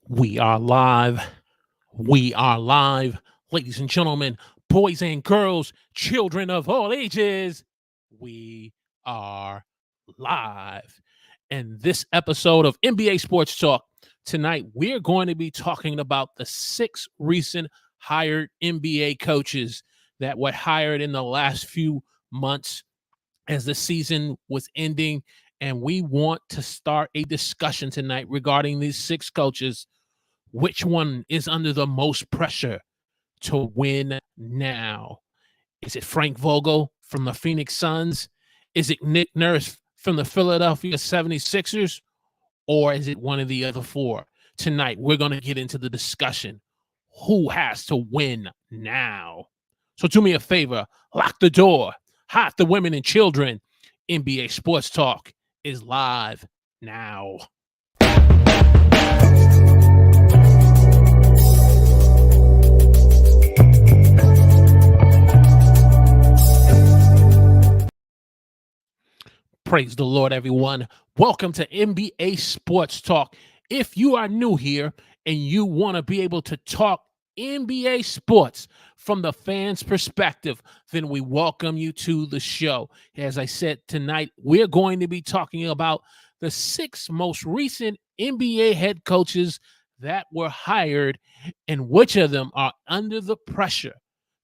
We are live. We are live. Ladies and gentlemen, boys and girls, children of all ages, we are live. And this episode of NBA Sports Talk, tonight we're going to be talking about the 6 recent hired NBA coaches that were hired in the last few months as the season was ending. And we want to start a discussion tonight regarding these 6 coaches. Which one is under the most pressure to win now? Is it Frank Vogel from the Phoenix Suns? Is it Nick Nurse from the Philadelphia 76ers? Or is it one of the other 4? Tonight, we're going to get into the discussion. Who has to win now? So do me a favor, lock the door, hide the women and children. NBA Sports Talk is live now. Praise the Lord, everyone. Welcome to NBA Sports Talk. If you are new here and you want to be able to talk NBA sports from the fans' perspective, then we welcome you to the show. As I said, tonight, we're going to be talking about the 6 most recent NBA head coaches that were hired and which of them are under the pressure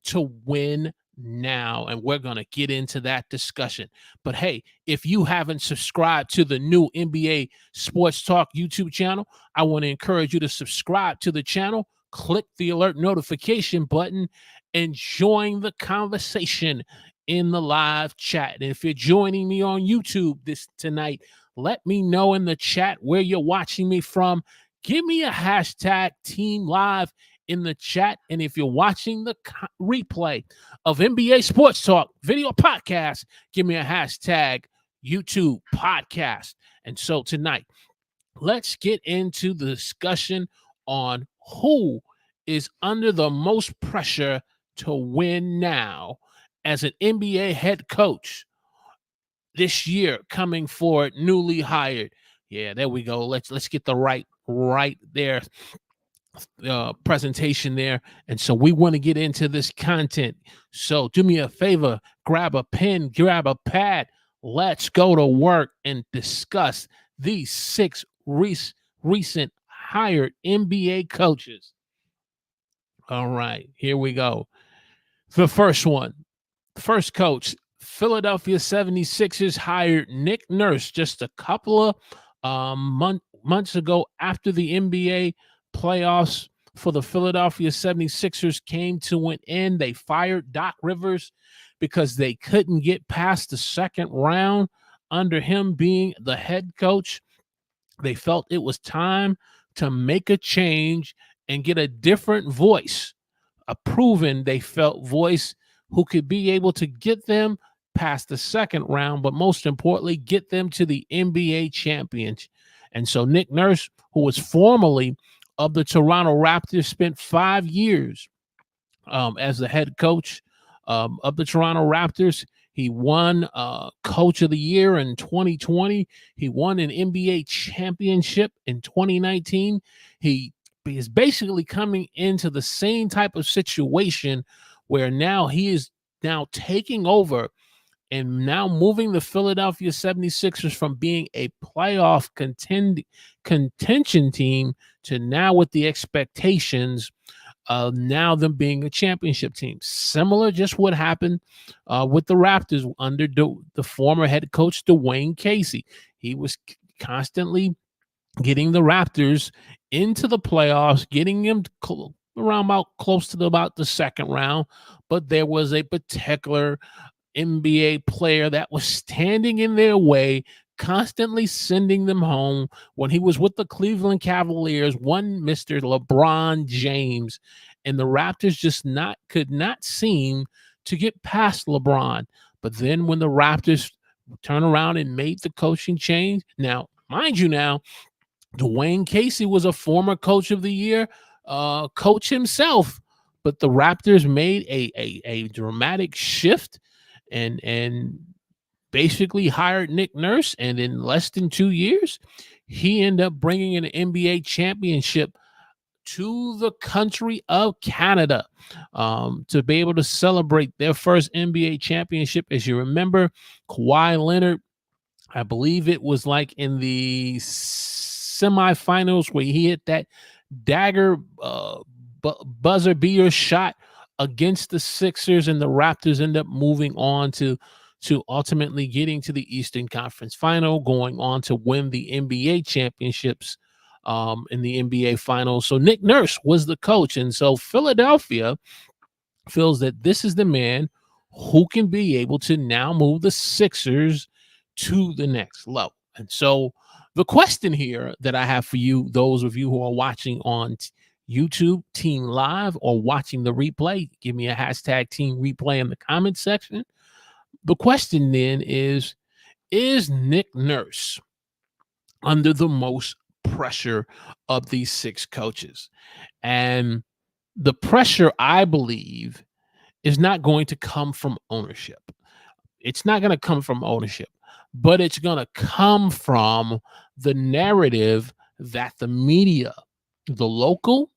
to win now, and we're going to get into that discussion. But hey, if you haven't subscribed to the new NBA Sports Talk YouTube channel, I want to encourage you to subscribe to the channel, click the alert notification button, and join the conversation in the live chat. And if you're joining me on YouTube tonight, let me know in the chat where you're watching me from. Give me a hashtag Team Live in the chat. And if you're watching the replay of NBA Sports Talk video podcast, give me a hashtag YouTube podcast. And so tonight, let's get into the discussion on who is under the most pressure to win now as an NBA head coach this year coming forward, newly hired. Yeah, there we go. Let's get the right there presentation there. And so we want to get into this content. So do me a favor, grab a pen, grab a pad. Let's go to work and discuss these 6 recent hired NBA coaches. All right, here we go. The first coach, Philadelphia 76ers hired Nick Nurse just a couple of months ago after the NBA playoffs for the Philadelphia 76ers came to an end. They fired Doc Rivers because they couldn't get past the second round under him being the head coach. They felt it was time to make a change and get a different voice, a proven, they felt, voice who could be able to get them past the second round, but most importantly, get them to the NBA championship. And so Nick Nurse, who was formerly of the Toronto Raptors, spent 5 years as the head coach of the Toronto Raptors. He won Coach of the Year in 2020. He won an NBA championship in 2019. He is basically coming into the same type of situation where now he is now taking over and now moving the Philadelphia 76ers from being a playoff contention team to now with the expectations of now them being a championship team. Similar just what happened with the Raptors under the former head coach Dwayne Casey. He was constantly getting the Raptors into the playoffs, getting them around about close to about the second round, but there was a particular NBA player that was standing in their way, constantly sending them home. When he was with the Cleveland Cavaliers, one Mr. LeBron James, and the Raptors just could not seem to get past LeBron. But then when the Raptors turn around and made the coaching change, now, mind you now, Dwayne Casey was a former Coach of the Year coach himself, but the Raptors made a dramatic shift and basically hired Nick Nurse, and in less than 2 years, he ended up bringing an NBA championship to the country of Canada to be able to celebrate their first NBA championship. As you remember, Kawhi Leonard, I believe it was like in the semifinals where he hit that dagger buzzer beater shot against the Sixers, and the Raptors end up moving on to ultimately getting to the Eastern Conference Final, going on to win the NBA championships in the NBA Finals. So Nick Nurse was the coach, and so Philadelphia feels that this is the man who can be able to now move the Sixers to the next level. And so the question here that I have for you, those of you who are watching on YouTube Team Live or watching the replay, give me a hashtag Team Replay in the comment section. The question then is Nick Nurse under the most pressure of these six coaches? And the pressure, I believe, is not going to come from ownership. It's not going to come from ownership, but it's going to come from the narrative that the media, the local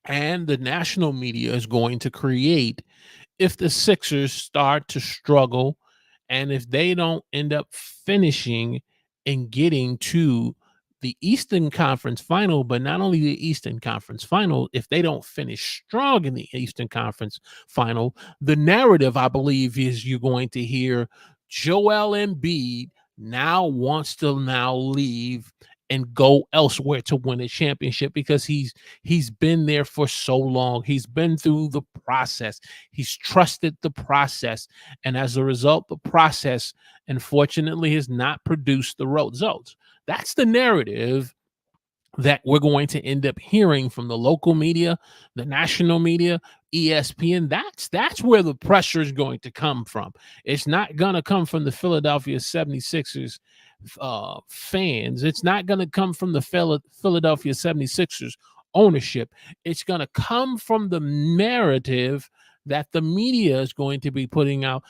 and the national media, is going to create if the Sixers start to struggle and if they don't end up finishing and getting to the Eastern Conference Final. But not only the Eastern Conference Final, if they don't finish strong in the Eastern Conference Final, the narrative, I believe, is you're going to hear Joel Embiid now wants to now leave and go elsewhere to win a championship because he's been there for so long. He's been through the process. He's trusted the process. And as a result, the process, unfortunately, has not produced the results. That's the narrative that we're going to end up hearing from the local media, the national media, ESPN. That's where the pressure is going to come from. It's not going to come from the Philadelphia 76ers fans. It's not going to come from the Philadelphia 76ers ownership. It's going to come from the narrative that the media is going to be putting out,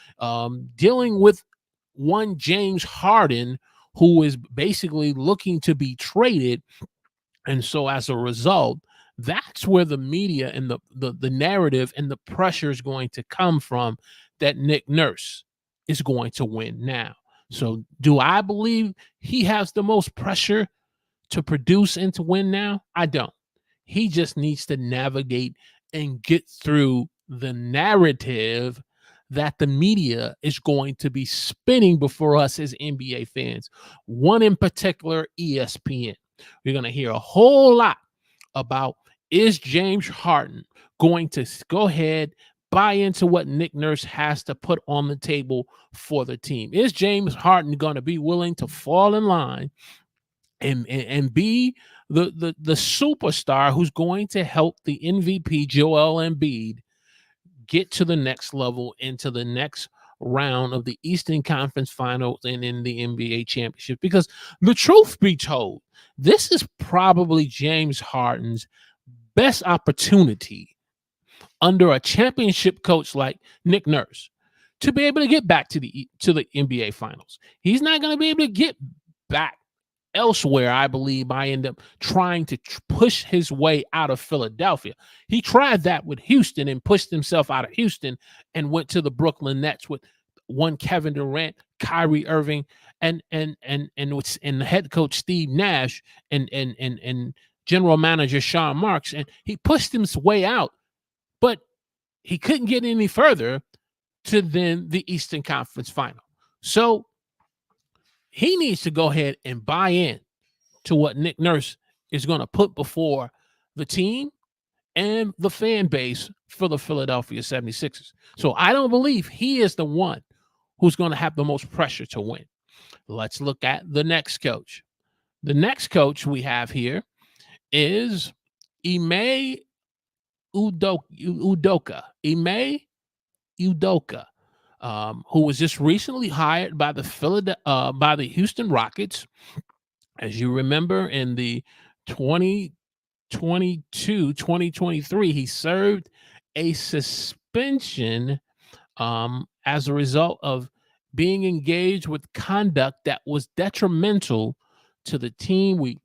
dealing with one James Harden, who is basically looking to be traded. And so as a result, that's where the media and the narrative and the pressure is going to come from, that Nick Nurse is going to win now. So do I believe he has the most pressure to produce and to win now? I don't. He just needs to navigate and get through the narrative that the media is going to be spinning before us as NBA fans. One in particular, ESPN. We're going to hear a whole lot about, is James Harden going to go ahead, buy into what Nick Nurse has to put on the table for the team? Is James Harden going to be willing to fall in line and be the superstar who's going to help the MVP Joel Embiid get to the next level, into the next round of the Eastern Conference Finals and in the NBA championship? Because the truth be told, this is probably James Harden's best opportunity under a championship coach like Nick Nurse to be able to get back to the NBA Finals. He's not going to be able to get back elsewhere, I believe, by end up trying to push his way out of Philadelphia. He tried that with Houston and pushed himself out of Houston and went to the Brooklyn Nets with one Kevin Durant, Kyrie Irving, and head coach Steve Nash and general manager Sean Marks, and he pushed his way out, but he couldn't get any further to then the Eastern Conference Final. So he needs to go ahead and buy in to what Nick Nurse is going to put before the team and the fan base for the Philadelphia 76ers. So I don't believe he is the one who's going to have the most pressure to win. Let's look at the next coach. The next coach we have here is Ime Udoka. Ime Udoka. Who was just recently hired by the Houston Rockets. As you remember, in the 2022-2023, he served a suspension as a result of being engaged with conduct that was detrimental to the team. We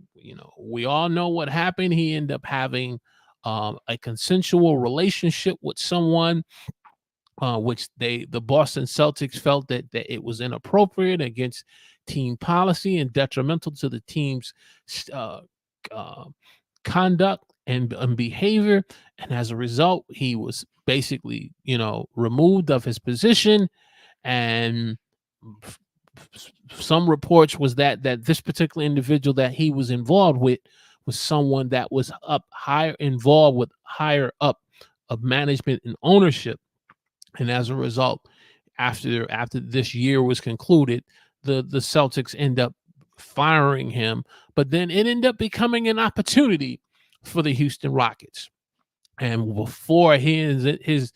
we all know what happened. He ended up having a consensual relationship with someone, which the Boston Celtics felt that it was inappropriate, against team policy, and detrimental to the team's uh, uh, conduct and behavior. And as a result, he was basically, removed of his position. And some reports was that this particular individual that he was involved with was someone that was involved with higher up of management and ownership. And as a result, after this year was concluded, the Celtics end up firing him. But then it ended up becoming an opportunity for the Houston Rockets. And before his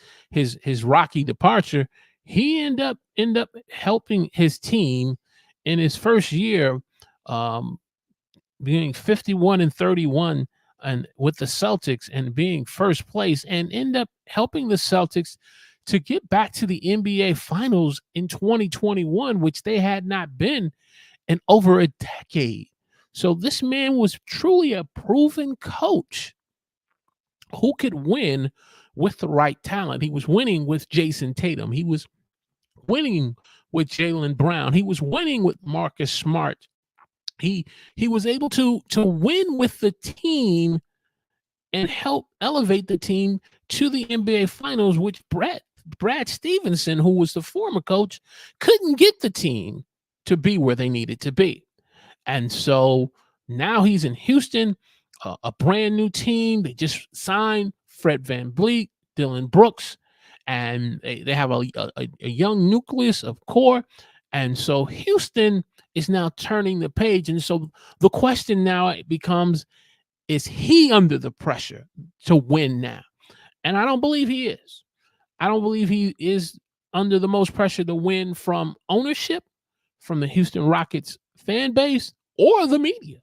Rocky departure, he ended up helping his team in his first year, being 51-31 and with the Celtics, and being first place, and end up helping the Celtics to get back to the NBA Finals in 2021, which they had not been in over a decade. So this man was truly a proven coach who could win with the right talent. He was winning with Jason Tatum. He was winning with Jaylen Brown. He was winning with Marcus Smart. He was able to win with the team and help elevate the team to the NBA Finals, which Brad Stevenson, who was the former coach, couldn't get the team to be where they needed to be. And so now he's in Houston, a brand new team. They just signed Fred VanVleet, Dylan Brooks, and they have a young nucleus of core. And so Houston is now turning the page. And so the question now becomes, is he under the pressure to win now? And I don't believe he is. I don't believe he is under the most pressure to win from ownership, from the Houston Rockets fan base, or the media,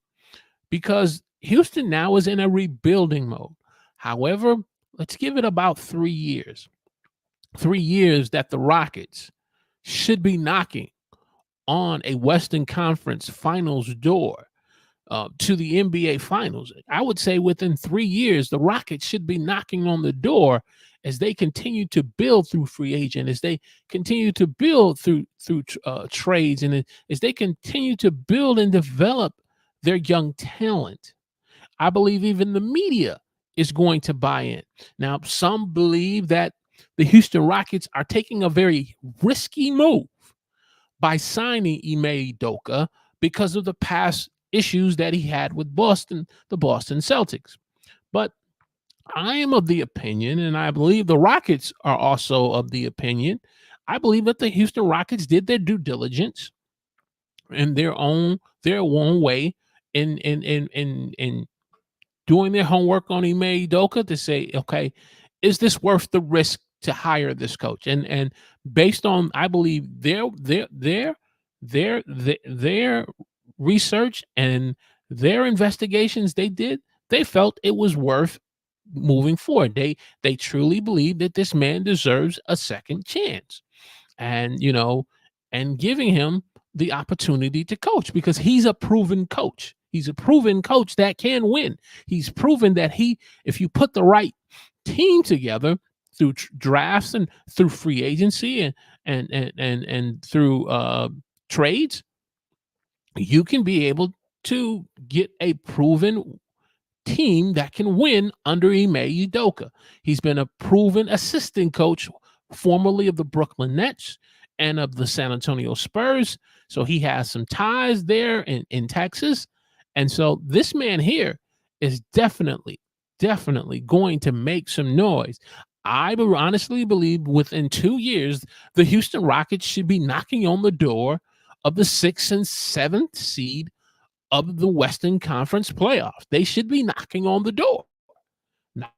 because Houston now is in a rebuilding mode. However, let's give it about 3 years. 3 years that the Rockets should be knocking on a Western Conference Finals door to the NBA Finals. I would say within 3 years, the Rockets should be knocking on the door as they continue to build through free agent, as they continue to build through trades, and as they continue to build and develop their young talent. I believe even the media is going to buy in. Now, some believe that the Houston Rockets are taking a very risky move by signing Ime Udoka because of the past issues that he had with the Boston Celtics. But I am of the opinion, and I believe the Rockets are also of the opinion, I believe that the Houston Rockets did their due diligence in their own way in doing their homework on Ime Udoka to say, okay, is this worth the risk to hire this coach? And based on, I believe, their research and their investigations they felt it was worth moving forward. They truly believe that this man deserves a second chance, and and giving him the opportunity to coach, because he's a proven coach. He's a proven coach that can win. He's proven that if you put the right team together through drafts and through free agency and through trades, you can be able to get a proven team that can win under Ime Udoka. He's been a proven assistant coach, formerly of the Brooklyn Nets and of the San Antonio Spurs. So he has some ties there in Texas. And so this man here is definitely going to make some noise. I honestly believe within 2 years, the Houston Rockets should be knocking on the door of the 6th and 7th seed of the Western Conference playoffs. They should be knocking on the door. Now,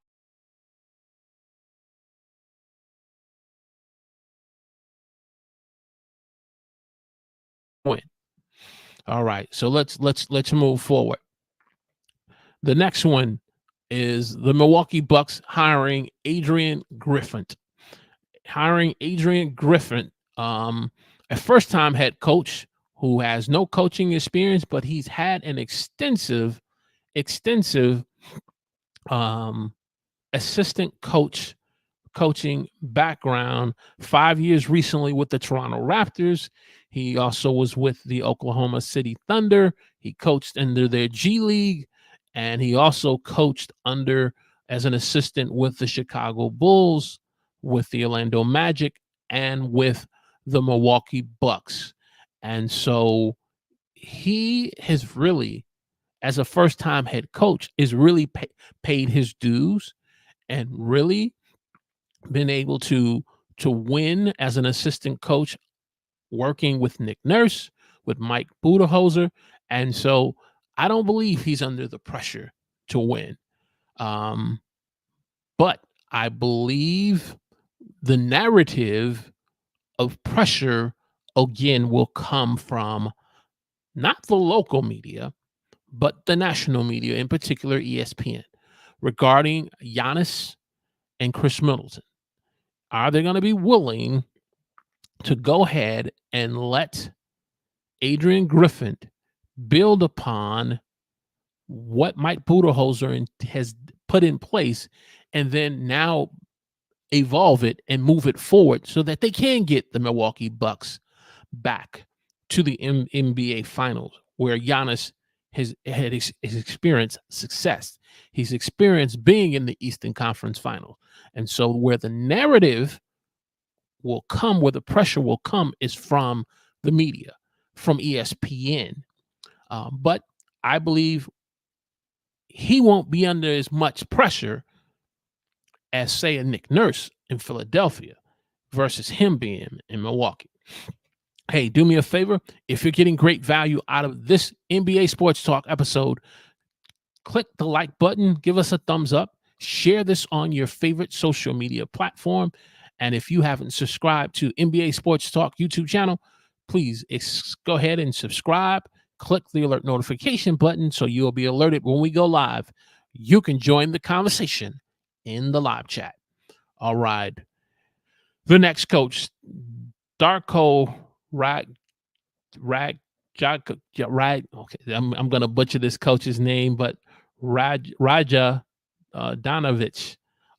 win. All right, so let's move forward. The next one is the Milwaukee Bucks hiring Adrian Griffin. Hiring Adrian Griffin, a first-time head coach who has no coaching experience, but he's had an extensive extensive um, assistant coaching background, 5 years recently with the Toronto Raptors. He also was with the Oklahoma City Thunder. He coached under their G League, and he also coached under as an assistant with the Chicago Bulls, with the Orlando Magic, and with the Milwaukee Bucks. And so he has really, as a first-time head coach, is really paid his dues and really been able to win as an assistant coach, working with Nick Nurse, with Mike Budenholzer. And so I don't believe he's under the pressure to win. But I believe the narrative of pressure again will come from not the local media, but the national media, in particular ESPN, regarding Giannis and Chris Middleton. Are they going to be willing to go ahead and let Adrian Griffin build upon what Mike Budenholzer has put in place, and then now evolve it and move it forward so that they can get the Milwaukee Bucks back to the NBA Finals, where Giannis has experienced success. He's experienced being in the Eastern Conference Finals. And so where the narrative will come, where the pressure will come, is from the media, from ESPN. But I believe he won't be under as much pressure as, say, a Nick Nurse in Philadelphia versus him being in Milwaukee. Hey, do me a favor. If you're getting great value out of this NBA Sports Talk episode, click the like button, give us a thumbs up, share this on your favorite social media platform. And if you haven't subscribed to NBA Sports Talk YouTube channel, please go ahead and subscribe. Click the alert notification button so you'll be alerted when we go live. You can join the conversation in the live chat. All right. The next coach, Darko okay, I'm going to butcher this coach's name, but Rajakovic,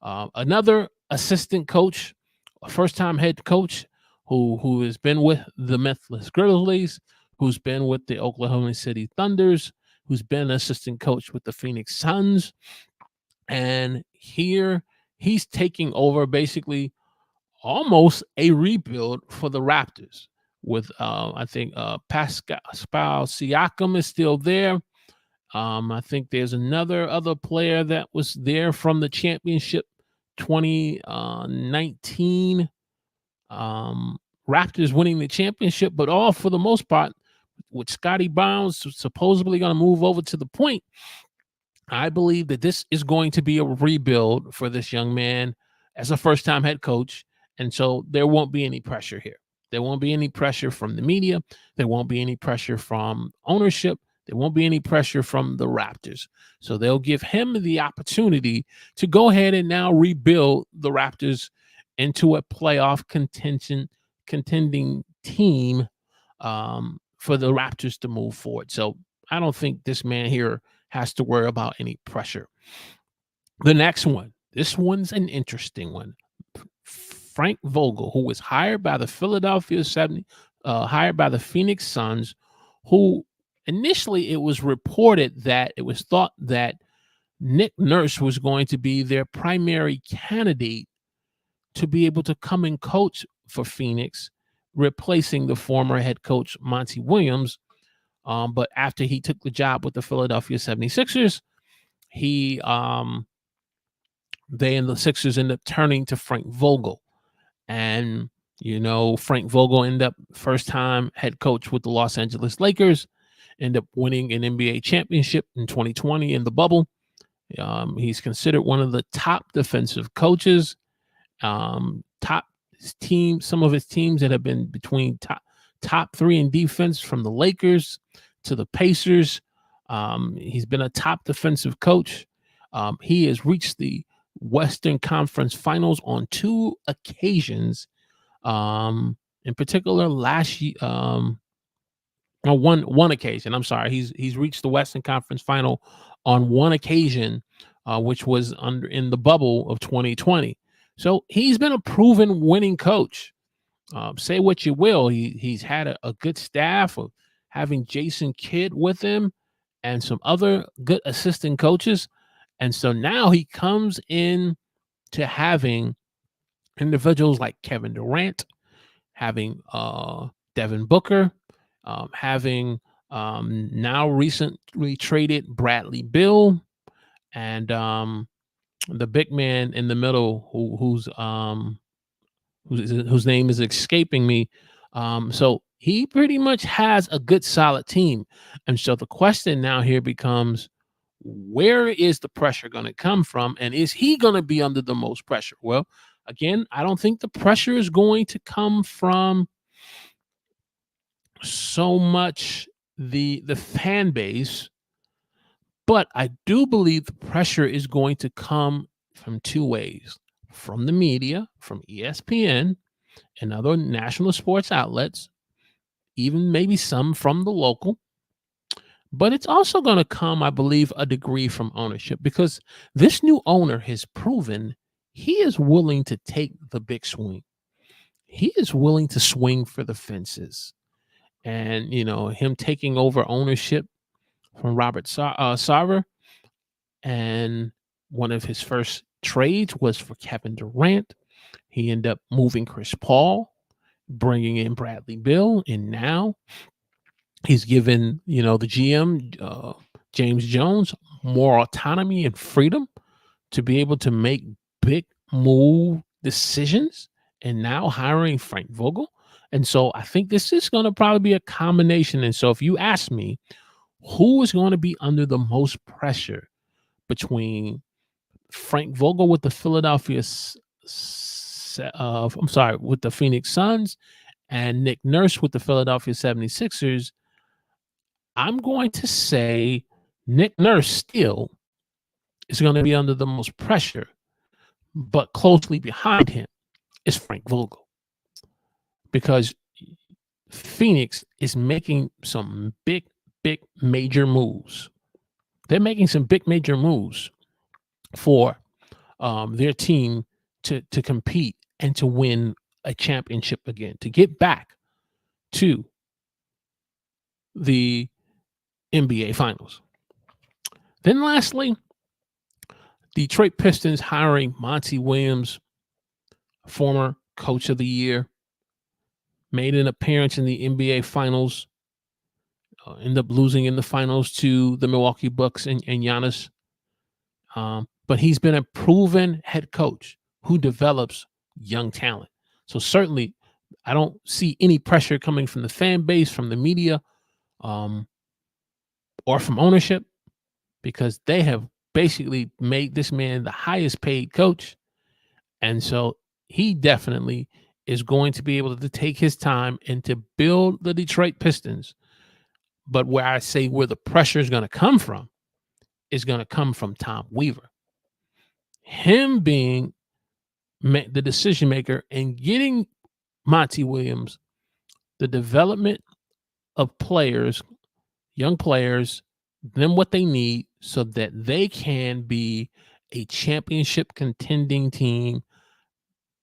another assistant coach, a first-time head coach who has been with the Memphis Grizzlies, who's been with the Oklahoma City Thunders, who's been an assistant coach with the Phoenix Suns. And here he's taking over basically almost a rebuild for the Raptors with, I think, Pascal Siakam is still there. I think there's other player that was there from the championship 2019. Raptors winning the championship, but all for the most part, with Scotty Barnes supposedly going to move over to the point. I believe that this is going to be a rebuild for this young man as a first-time head coach. And so there won't be any pressure here. There won't be any pressure from the media. There won't be any pressure from ownership. There won't be any pressure from the Raptors. So they'll give him the opportunity to go ahead and now rebuild the Raptors into a playoff contending team for the Raptors to move forward. So I don't think this man here has to worry about any pressure. The next one, this one's an interesting one. Frank Vogel, who was hired by the hired by the Phoenix Suns, who initially it was reported that it was thought that Nick Nurse was going to be their primary candidate to be able to come and coach for Phoenix, replacing the former head coach Monty Williams. But after he took the job with the Philadelphia 76ers, they and the Sixers ended up turning to Frank Vogel. And, Frank Vogel ended up first-time head coach with the Los Angeles Lakers, ended up winning an NBA championship in 2020 in the bubble. He's considered one of the top defensive coaches. Some of his teams that have been between top three in defense, from the Lakers to the Pacers. He's been a top defensive coach. He has reached the Western Conference Finals on 2 occasions. In particular, last year, one occasion. I'm sorry. He's reached the Western Conference Final on one occasion, which was in the bubble of 2020. So he's been a proven winning coach. Say what you will, he's had a good staff of having Jason Kidd with him and some other good assistant coaches. And so now he comes in to having individuals like Kevin Durant, having Devin Booker, having now recently traded Bradley Beal, and the big man in the middle whose name is escaping me. So he pretty much has a good solid team. And so the question now here becomes, where is the pressure going to come from? And is he going to be under the most pressure? Well, again, I don't think the pressure is going to come from so much the fan base, but I do believe the pressure is going to come from two ways: from the media, from ESPN and other national sports outlets, even maybe some from the local. But it's also going to come, I believe, a degree from ownership, because this new owner has proven he is willing to take the big swing. He is willing to swing for the fences. And, him taking over ownership from Robert Sarver, and one of his first trades was for Kevin Durant. He ended up moving Chris Paul, bringing in Bradley Beal, and now he's given, the GM, James Jones, more autonomy and freedom to be able to make big move decisions, and now hiring Frank Vogel. And so I think this is going to probably be a combination. And so if you ask me, who is going to be under the most pressure between Frank Vogel with the with the Phoenix Suns and Nick Nurse with the Philadelphia 76ers, I'm going to say Nick Nurse still is going to be under the most pressure, but closely behind him is Frank Vogel, because Phoenix is making some big major moves. They're making some big major moves for their team to compete and to win a championship again, to get back to the NBA Finals. Then lastly, Detroit Pistons hiring Monty Williams, former coach of the year, made an appearance in the NBA Finals, ended up losing in the finals to the Milwaukee Bucks and Giannis. But he's been a proven head coach who develops young talent. So certainly I don't see any pressure coming from the fan base, from the media, or from ownership, because they have basically made this man the highest paid coach. And so he definitely is going to be able to take his time and to build the Detroit Pistons. But where I say where the pressure is going to come from is going to come from Tom Weaver. Him being the decision maker and getting Monty Williams the development of players, young players, them what they need so that they can be a championship contending team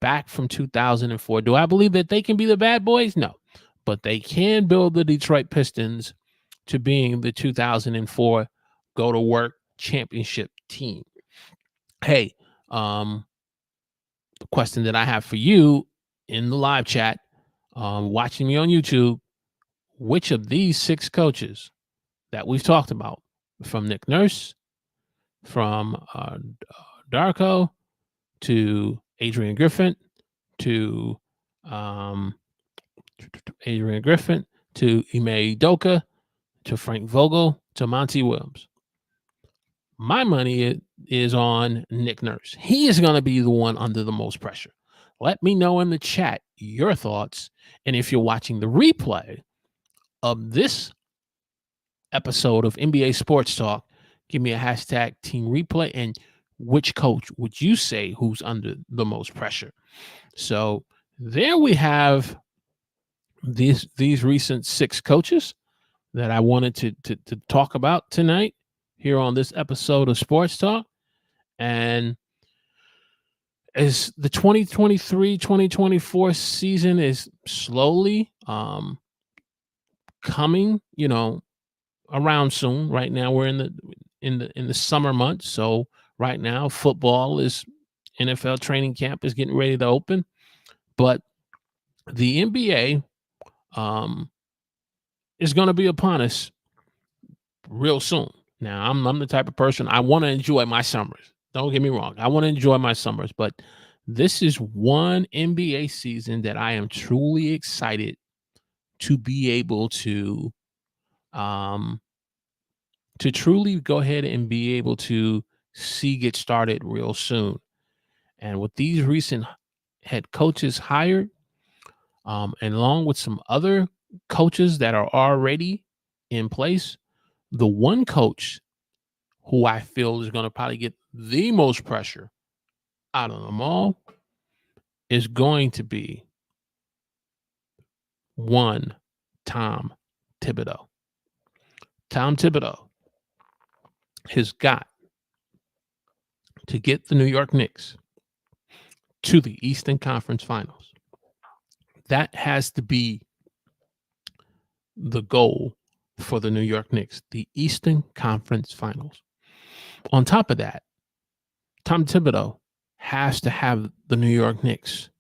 back from 2004. Do I believe that they can be the bad boys? No. But they can build the Detroit Pistons to being the 2004 go to work championship team. Hey, the question that I have for you in the live chat, watching me on YouTube, which of these 6 coaches that we've talked about, from Nick Nurse, from Darko, to Adrian Griffin, to Ime Udoka, to Frank Vogel, to Monty Williams, my money is on Nick Nurse. He is going to be the one under the most pressure. Let me know in the chat your thoughts. And if you're watching the replay of this episode of NBA Sports Talk, give me a hashtag team replay, and which coach would you say who's under the most pressure? So there we have these recent 6 coaches that I wanted to talk about tonight. here on this episode of Sports Talk. And as the 2023-2024 season is slowly coming, around soon. Right now we're in the summer months. So right now football is NFL training camp is getting ready to open. But the NBA is going to be upon us real soon. Now, I'm the type of person, I want to enjoy my summers. Don't get me wrong. I want to enjoy my summers, but this is one NBA season that I am truly excited to be able to truly go ahead and be able to see get started real soon. And with these recent head coaches hired, and along with some other coaches that are already in place, the one coach who I feel is going to probably get the most pressure out of them all is going to be one Tom Thibodeau. Tom Thibodeau has got to get the New York Knicks to the Eastern Conference Finals. That has to be the goal for the New York Knicks, the Eastern Conference Finals. On top of that, Tom Thibodeau has to have the New York Knicks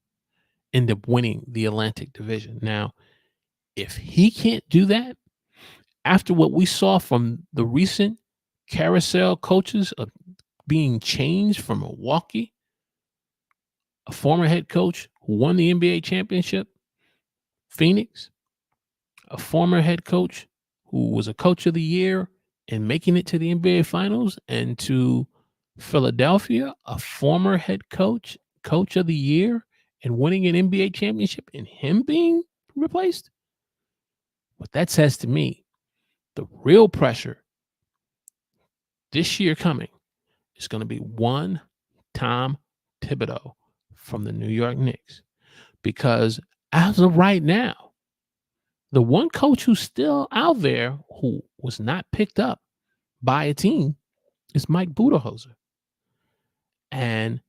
end up winning the Atlantic Division. Now, if he can't do that, after what we saw from the recent carousel coaches of being changed from Milwaukee, a former head coach who won the NBA championship, Phoenix, a former head coach who was a coach of the year and making it to the NBA Finals, and to Philadelphia, a former head coach of the year and winning an NBA championship, and him being replaced. What that says to me, the real pressure this year coming is going to be one Tom Thibodeau from the New York Knicks. Because as of right now, the one coach who's still out there who was not picked up by a team is Mike Budenholzer. And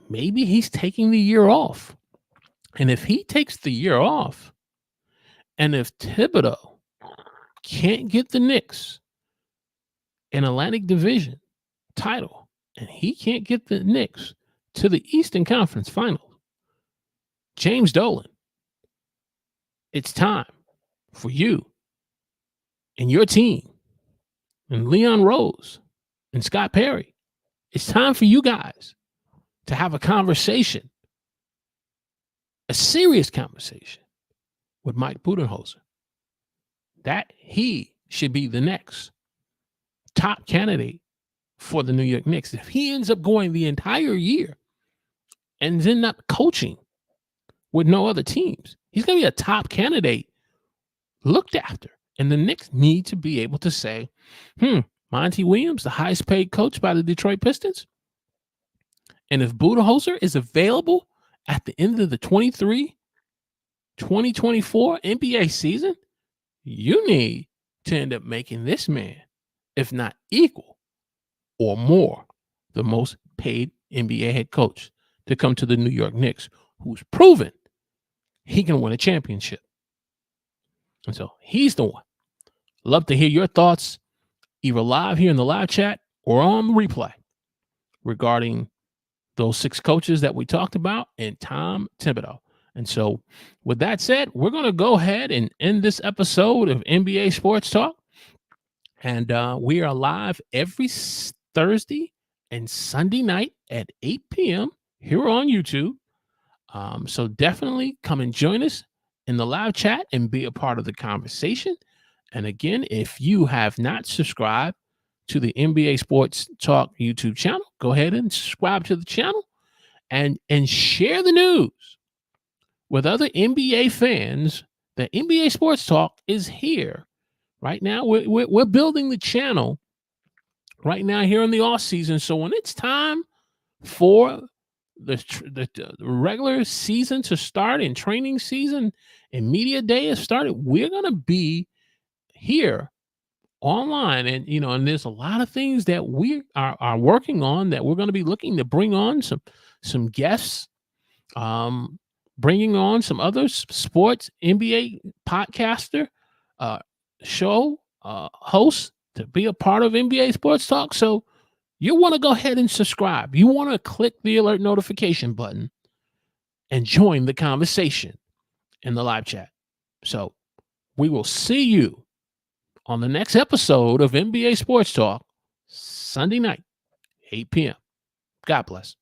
maybe he's taking the year off. And if he takes the year off, and if Thibodeau can't get the Knicks an Atlantic Division title, and he can't get the Knicks to the Eastern Conference Finals, James Dolan, it's time for you and your team and Leon Rose and Scott Perry. It's time for you guys to have a conversation, a serious conversation with Mike Budenholzer, that he should be the next top candidate for the New York Knicks. If he ends up going the entire year and then not coaching with no other teams, he's going to be a top candidate looked after. And the Knicks need to be able to say, Monty Williams, the highest paid coach by the Detroit Pistons. And if Budenholzer is available at the end of the 2024 NBA season, you need to end up making this man, if not equal or more, the most paid NBA head coach to come to the New York Knicks, who's proven he can win a championship. And so he's the one. Love to hear your thoughts, either live here in the live chat or on the replay, regarding those 6 coaches that we talked about and Tom Thibodeau. And so with that said, we're going to go ahead and end this episode of NBA Sports Talk. And we are live every Thursday and Sunday night at 8 p.m. here on YouTube. So definitely come and join us in the live chat and be a part of the conversation. And again, if you have not subscribed to the NBA Sports Talk YouTube channel, go ahead and subscribe to the channel and share the news with other NBA fans that NBA Sports Talk is here. Right now, we're building the channel right now here in the off season. So when it's time for the regular season to start and training season and media day has started, we're going to be here online. And, and there's a lot of things that we are working on that we're going to be looking to bring on some guests, bringing on some other sports NBA podcaster, show host to be a part of NBA Sports Talk. So you want to go ahead and subscribe. You want to click the alert notification button and join the conversation in the live chat. So we will see you on the next episode of NBA Sports Talk, Sunday night, 8 p.m. God bless.